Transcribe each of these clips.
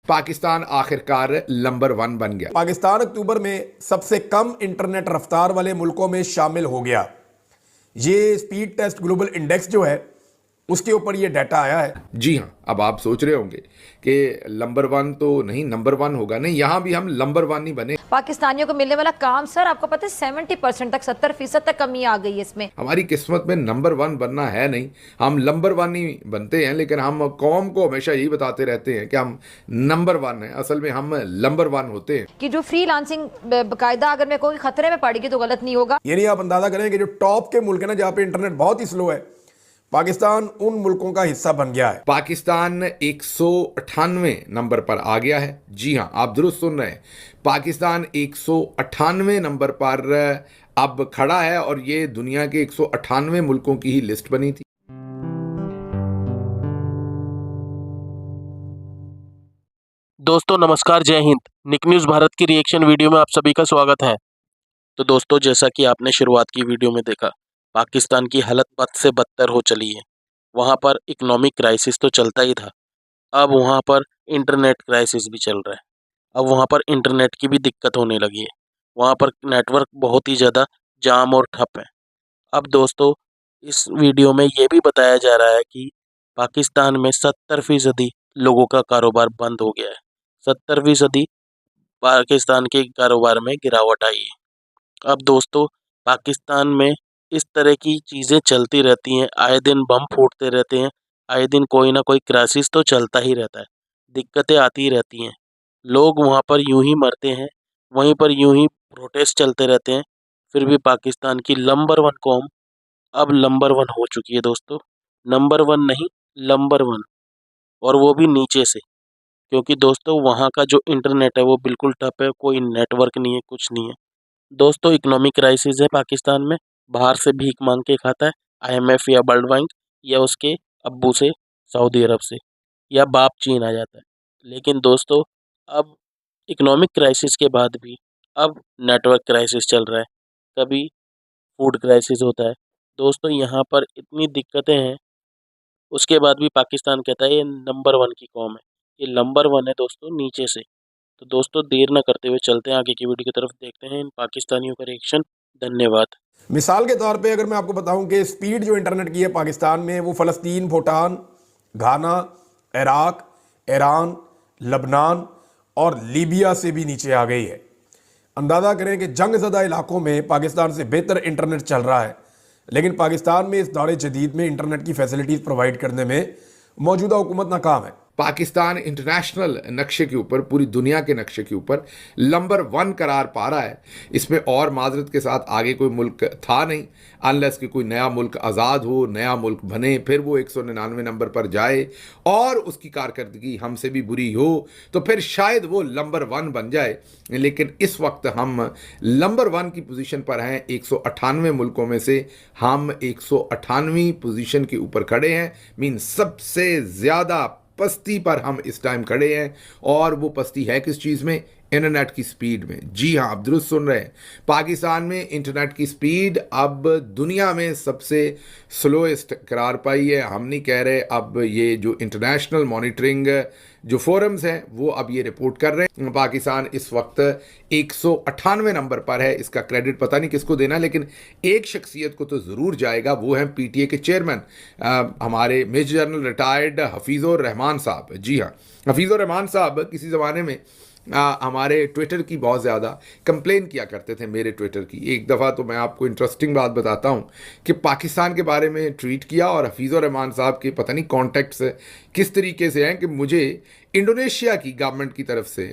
पाकिस्तान आखिरकार नंबर 1 बन गया। पाकिस्तान अक्टूबर में सबसे कम इंटरनेट रफ्तार वाले मुल्कों में शामिल हो गया। ये स्पीड टेस्ट ग्लोबल इंडेक्स जो है उसके ऊपर ये डाटा आया है। जी हाँ, अब आप सोच रहे होंगे कि नंबर 1 तो नहीं, नंबर 1 होगा नहीं, यहाँ भी हम नंबर 1 नहीं बने। पाकिस्तानियों को मिलने वाला काम सर आपको पता है 70% तक 70% तक कमी आ गई है इसमें। हमारी किस्मत में नंबर 1 बनना है नहीं, हम नंबर 1 नहीं बनते हैं, लेकिन हम कौम को हमेशा यही बताते रहते हैं कि हम नंबर 1 हैं। असल में हम नंबर 1 होते हैं। कि जो फ्रीलांसिंग बाकायदा अगर मैं कोई खतरे में पड़ेगी तो गलत नहीं होगा। यानी आप अंदाजा करें कि जो टॉप के मुल्क है ना, जहाँ पे इंटरनेट बहुत ही स्लो है, पाकिस्तान उन मुल्कों का हिस्सा बन गया है। पाकिस्तान 198 नंबर पर आ गया है। जी हाँ, आप दुरुस्त सुन रहे हैं, पाकिस्तान 198 नंबर पर अब खड़ा है और ये दुनिया के 198 मुल्कों की ही लिस्ट बनी थी। दोस्तों नमस्कार, जय हिंद। निक न्यूज़ भारत की रिएक्शन वीडियो में आप सभी का स्वागत है। तो दोस्तों, जैसा कि आपने शुरुआत की वीडियो में देखा, पाकिस्तान की हालत बद से बदतर हो चली है। वहाँ पर इकोनॉमिक क्राइसिस तो चलता ही था, अब वहाँ पर इंटरनेट क्राइसिस भी चल रहा है। अब वहाँ पर इंटरनेट की भी दिक्कत होने लगी है। वहाँ पर नेटवर्क बहुत ही ज़्यादा जाम और ठप है। अब दोस्तों, इस वीडियो में ये भी बताया जा रहा है कि पाकिस्तान में 70% लोगों का कारोबार बंद हो गया है। 70% पाकिस्तान के कारोबार में गिरावट आई है। अब दोस्तों, पाकिस्तान में इस तरह की चीज़ें चलती रहती हैं, आए दिन बम फूटते रहते हैं, आए दिन कोई ना कोई क्राइसिस तो चलता ही रहता है, दिक्कतें आती ही रहती हैं। लोग वहाँ पर यूं ही मरते हैं, वहीं पर यूं ही प्रोटेस्ट चलते रहते हैं। फिर भी पाकिस्तान की नंबर 1 कौम अब नंबर 1 हो चुकी है दोस्तों। नंबर 1 नहीं, नंबर 1, और वो भी नीचे से। क्योंकि दोस्तों वहाँ का जो इंटरनेट है वो बिल्कुल ठप है, कोई नेटवर्क नहीं है, कुछ नहीं है। दोस्तों, इकोनॉमिक क्राइसिस है पाकिस्तान में, बाहर से भीख मांग के खाता है, IMF या वर्ल्ड बैंक या उसके अब्बू से, सऊदी अरब से, या बाप चीन आ जाता है। लेकिन दोस्तों, अब इकोनॉमिक क्राइसिस के बाद भी अब नेटवर्क क्राइसिस चल रहा है, कभी फूड क्राइसिस होता है। दोस्तों, यहाँ पर इतनी दिक्कतें हैं, उसके बाद भी पाकिस्तान कहता है ये नंबर 1 की कौम है। ये नंबर 1 है दोस्तों, नीचे से। तो दोस्तों, देर न करते हुए चलते हैं आगे की वीडियो की तरफ, देखते हैं इन पाकिस्तानियों का रिएक्शन। धन्यवाद। मिसाल के तौर पे अगर मैं आपको बताऊं कि स्पीड जो इंटरनेट की है पाकिस्तान में, वो फ़लस्तीन, भूटान, घाना, इराक, ईरान, लबनान और लीबिया से भी नीचे आ गई है। अंदाज़ा करें कि जंगज़दा इलाकों में पाकिस्तान से बेहतर इंटरनेट चल रहा है, लेकिन पाकिस्तान में इस दौर जदीद में इंटरनेट की फैसिलिटीज़ प्रोवाइड करने में मौजूदा हुकूमत नाकाम है। पाकिस्तान इंटरनेशनल नक्शे के ऊपर, पूरी दुनिया के नक्शे के ऊपर नंबर 1 करार पा रहा है। इसमें और माजरत के साथ आगे कोई मुल्क था नहीं, अनलेस कि कोई नया मुल्क आज़ाद हो, नया मुल्क बने, फिर वो 199 नंबर पर जाए और उसकी कारकर्दगी हमसे भी बुरी हो तो फिर शायद वो नंबर 1 बन जाए। लेकिन इस वक्त हम नंबर 1 की पोजीशन पर हैं। 198 मुल्कों में से हम 198वीं पोजीशन के ऊपर खड़े हैं। मीन सबसे ज़्यादा पस्ती पर हम इस टाइम खड़े हैं। और वो पस्ती है किस चीज़ में? इंटरनेट की स्पीड में। जी हाँ, आप दुरुस्त सुन रहे हैं, पाकिस्तान में इंटरनेट की स्पीड अब दुनिया में सबसे स्लोएस्ट करार पाई है। हम नहीं कह रहे, अब ये जो इंटरनेशनल मॉनिटरिंग जो फोरम्स हैं वो अब ये रिपोर्ट कर रहे हैं। पाकिस्तान इस वक्त 198 नंबर पर है। इसका क्रेडिट पता नहीं किसको देना, लेकिन एक शख्सियत को तो ज़रूर जाएगा, वो हैं PTA के चेयरमैन हमारे मेजर जनरल रिटायर्ड हफीज़ुर रहमान साहब। जी हाँ, हफीज़ुर रहमान साहब किसी ज़माने में हमारे ट्विटर की बहुत ज़्यादा कंप्लेन किया करते थे, मेरे ट्विटर की। एक दफ़ा तो मैं आपको इंटरेस्टिंग बात बताता हूँ कि पाकिस्तान के बारे में ट्वीट किया और हफीज़ुर रहमान साहब के पता नहीं कॉन्टेक्ट्स किस तरीके से हैं कि मुझे इंडोनेशिया की गवर्नमेंट की तरफ से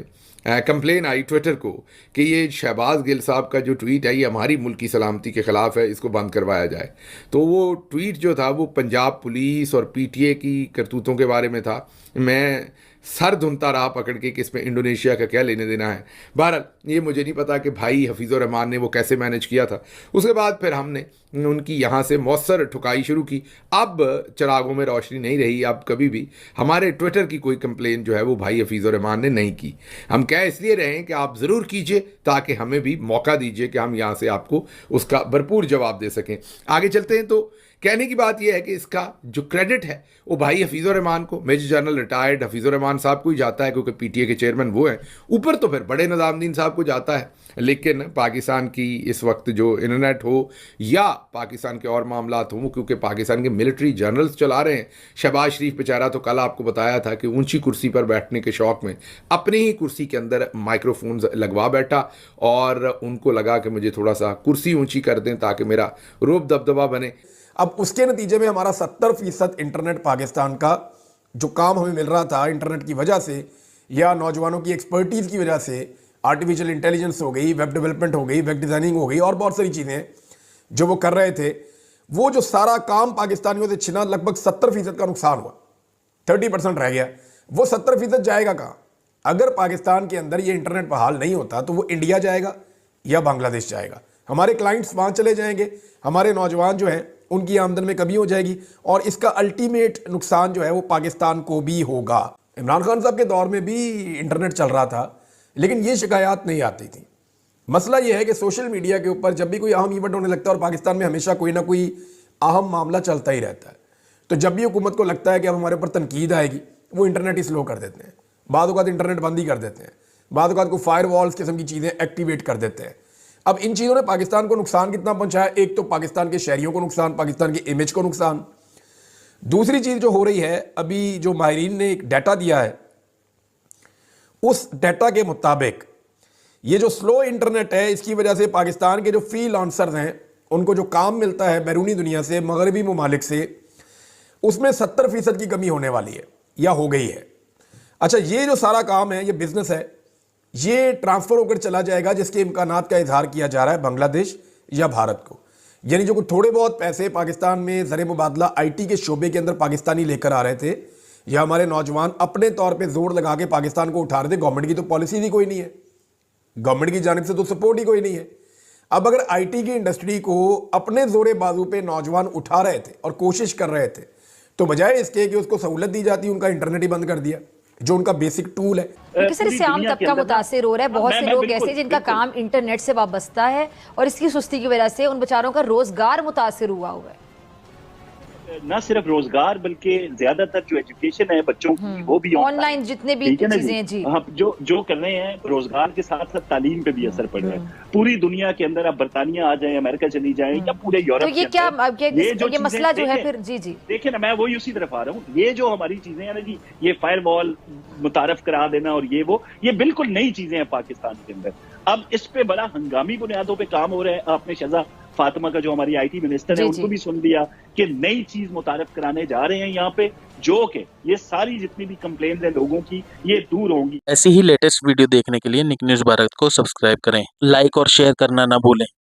कंप्लेन आई ट्विटर को कि ये शहबाज गिल साहब का जो ट्वीट है ये हमारी मुल्क की सलामती के ख़िलाफ़ है, इसको बंद करवाया जाए। तो वो ट्वीट जो था वो पंजाब पुलिस और PTA की करतूतों के बारे में था। मैं सर धुनता रहा पकड़ के कि इसमें इंडोनेशिया का क्या लेने देना है। बहरहाल ये मुझे नहीं पता कि भाई हफीज़ुर रहमान ने वो कैसे मैनेज किया था। उसके बाद फिर हमने उनकी यहाँ से मौसर ठुकाई शुरू की। अब चिरागों में रोशनी नहीं रही। अब कभी भी हमारे ट्विटर की कोई कंप्लेन जो है वो भाई हफीज़ुर रहमान ने नहीं की। हम कह इसलिए रहे हैं कि आप ज़रूर कीजिए ताकि हमें भी मौका दीजिए कि हम यहाँ से आपको उसका भरपूर जवाब दे सकें। आगे चलते हैं। तो कहने की बात यह है कि इसका जो क्रेडिट है वो भाई हफीज़ुर रहमान को, मेजर जनरल रिटायर्ड हफीज़ुर रहमान साहब को ही जाता है, क्योंकि पीटीए के चेयरमैन वो हैं। ऊपर तो फिर बड़े निज़ामुद्दीन साहब को जाता है। लेकिन पाकिस्तान की इस वक्त जो इंटरनेट हो या पाकिस्तान के और मामलात हों, क्योंकि पाकिस्तान के मिलिट्री जर्नल्स चला रहे हैं। शहबाज शरीफ बेचारा तो कल आपको बताया था कि ऊंची कुर्सी पर बैठने के शौक में अपनी ही कुर्सी के अंदर माइक्रोफोन्स लगवा बैठा और उनको लगा कि मुझे थोड़ा सा कुर्सी ऊंची कर दें ताकि मेरा रोब दबदबा बने। अब उसके नतीजे में हमारा 70% इंटरनेट पाकिस्तान का जो काम हमें मिल रहा था इंटरनेट की वजह से या नौजवानों की एक्सपर्टीज़ की वजह से, आर्टिफिशियल इंटेलिजेंस हो गई, वेब डेवलपमेंट हो गई, वेब डिज़ाइनिंग हो गई और बहुत सारी चीज़ें जो वो कर रहे थे, वो जो सारा काम पाकिस्तानियों से छिना, लगभग 70% का नुकसान हुआ, 30% रह गया। वो 70% जाएगा कहाँ? अगर पाकिस्तान के अंदर ये इंटरनेट बहाल नहीं होता तो वो इंडिया जाएगा या बांग्लादेश जाएगा। हमारे क्लाइंट्स वहाँ चले जाएंगे, हमारे नौजवान जो हैं उनकी आमदन में कमी हो जाएगी और इसका अल्टीमेट नुकसान जो है वो पाकिस्तान को भी होगा। इमरान खान साहब के दौर में भी इंटरनेट चल रहा था लेकिन ये शिकायत नहीं आती थी। मसला ये है कि सोशल मीडिया के ऊपर जब भी कोई अहम इवेंट होने लगता है, और पाकिस्तान में हमेशा कोई ना कोई अहम मामला चलता ही रहता है, तो जब भी हुकूमत को लगता है कि अब हमारे ऊपर तनकीद आएगी, वो इंटरनेट ही स्लो कर देते हैं, बाद औक़ात इंटरनेट बंद ही कर देते हैं, बाद औक़ात को फायर वॉल्स किस्म की चीज़ें एक्टिवेट कर देते हैं। अब इन चीज़ों ने पाकिस्तान को नुकसान कितना पहुंचाया? एक तो पाकिस्तान के शहरियों को नुकसान, पाकिस्तान की इमेज को नुकसान। दूसरी चीज़ जो हो रही है, अभी जो माहिरीन ने एक डाटा दिया है, उस डाटा के मुताबिक ये जो स्लो इंटरनेट है इसकी वजह से पाकिस्तान के जो फ्रीलांसर्स हैं उनको जो काम मिलता है बैरूनी दुनिया से, मगरबी ममालिक से, उसमें 70% की कमी होने वाली है या हो गई है। अच्छा, ये जो सारा काम है, ये बिजनेस है, ये ट्रांसफ़र होकर चला जाएगा जिसके इम्कानात का इजहार किया जा रहा है बांग्लादेश या भारत को। यानी जो थोड़े बहुत पैसे पाकिस्तान में ज़र मुबादला आईटी के शोबे के अंदर पाकिस्तानी लेकर आ रहे थे, या हमारे नौजवान अपने तौर पे जोर लगा के पाकिस्तान को उठा रहे थे। गवर्नमेंट की तो पॉलिसी ही कोई नहीं है, गवर्नमेंट की जानिब से तो सपोर्ट ही कोई नहीं है। अब अगर आईटी की इंडस्ट्री को अपने जोरे बाजू पे नौजवान उठा रहे थे और कोशिश कर रहे थे, तो बजाय इसके कि उसको सहूलत दी जाती, उनका इंटरनेट ही बंद कर दिया जो उनका बेसिक टूल है। क्योंकि सर इससे आम तबका मुतासिर हो रहा है। बहुत से लोग ऐसे जिनका काम इंटरनेट से वाबस्ता है और इसकी सुस्ती की वजह से उन बेचारों का रोजगार मुतासिर हुआ है। ना सिर्फ रोजगार बल्कि ज्यादातर जो एजुकेशन है बच्चों की वो भी ऑनलाइन जितने भी चीजें हैं जी, हाँ, जो कर रहे हैं, रोजगार के साथ साथ तालीम पे भी असर पड़ रहा है। पूरी दुनिया के अंदर, आप बर्तानिया आ जाए, अमेरिका चली जाए या पूरे यूरोप, तो ये क्या ये मसला जो है फिर जी देखिए ना, मैं वही उसी तरफ आ रहा हूँ। ये जो हमारी चीजें हैं ना जी, ये फायरवॉल मुतारफ करा देना और ये बिल्कुल नई चीजें हैं पाकिस्तान के अंदर। अब इस पे बड़ा हंगामी बुनियादों पे काम हो रहा है। आपने शहजा फातिमा का जो हमारी आईटी मिनिस्टर है उनको भी सुन लिया कि नई चीज मुतारफ कराने जा रहे हैं यहाँ पे, जो कि ये सारी जितनी भी कंप्लेंट है लोगों की ये दूर होंगी। ऐसी ही लेटेस्ट वीडियो देखने के लिए निक न्यूज़ भारत को सब्सक्राइब करें, लाइक और शेयर करना ना भूलें।